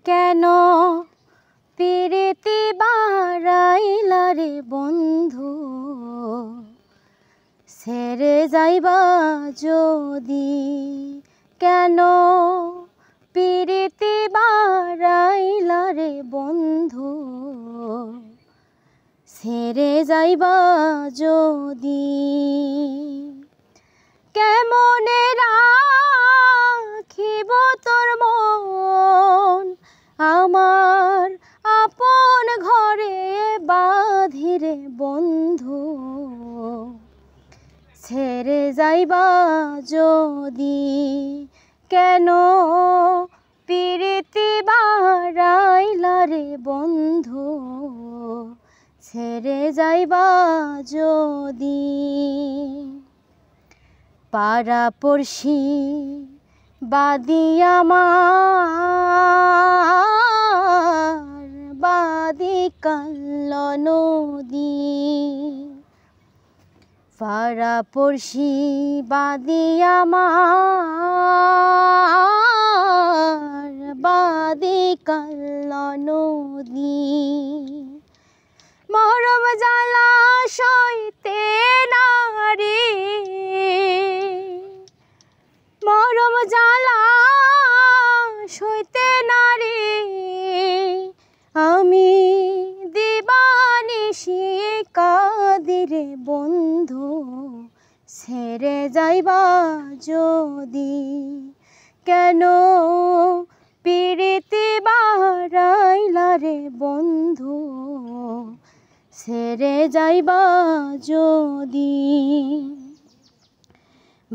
কেন পিরিতি বাড়াইলা রে বন্ধু, ছেড়ে যাইবা যদি। কেন পিরিতি বাড়াইলা রে বন্ধু, ছেড়ে যাইবা যদি। কেমনে রাখিব তোর মন আমার আপন ঘরে বাঁধিরে বন্ধু, ছেড়ে যাইবা যদি। কেন পিরিতি বাড়াইলা রে বন্ধু, ছেড়ে যাইবা যদি। পাড়া পড়শি বাদি আমার বাদি কাল নদী, পাড়া পড়শি বাদি আমার বাদি কাল নদী। মরম জ্বালা সইতে নারে, মরম জ্বালা সইতে নারে, আমি দিবানিশি কাঁদিরে বন্ধু, ছেড়ে যাইবা যদি। কেন পিরিতি বাড়াইলা রে বন্ধু, ছেড়ে যাইবা যদি।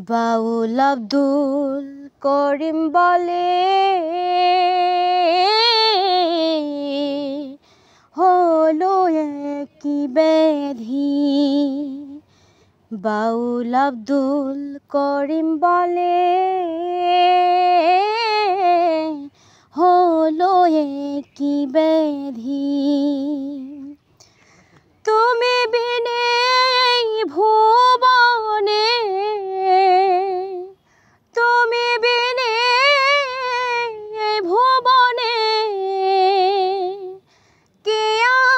বাউল আব্দুল করিম বলে হলো কি ব্যাধি, বাউল আব্দুল করিম বলে হলো কি ব্যাধি। তুমি বিনে এই ভুবনে, তুমি বিনে এই ভুবনে, কে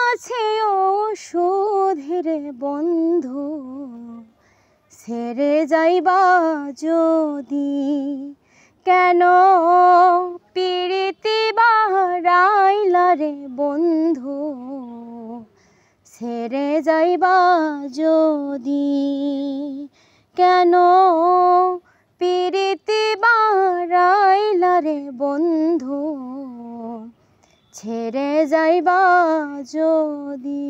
আছে ওষুধেরে বন্ধু, ছেড়ে যাইবা যদি। কেন পিরিতি বাড়াইলা রে বন্ধু, ছেড়ে যাইবা যদি। কেন পিরিতি বাড়াইলা রে বন্ধু, ছেড়ে যাইবা যদি।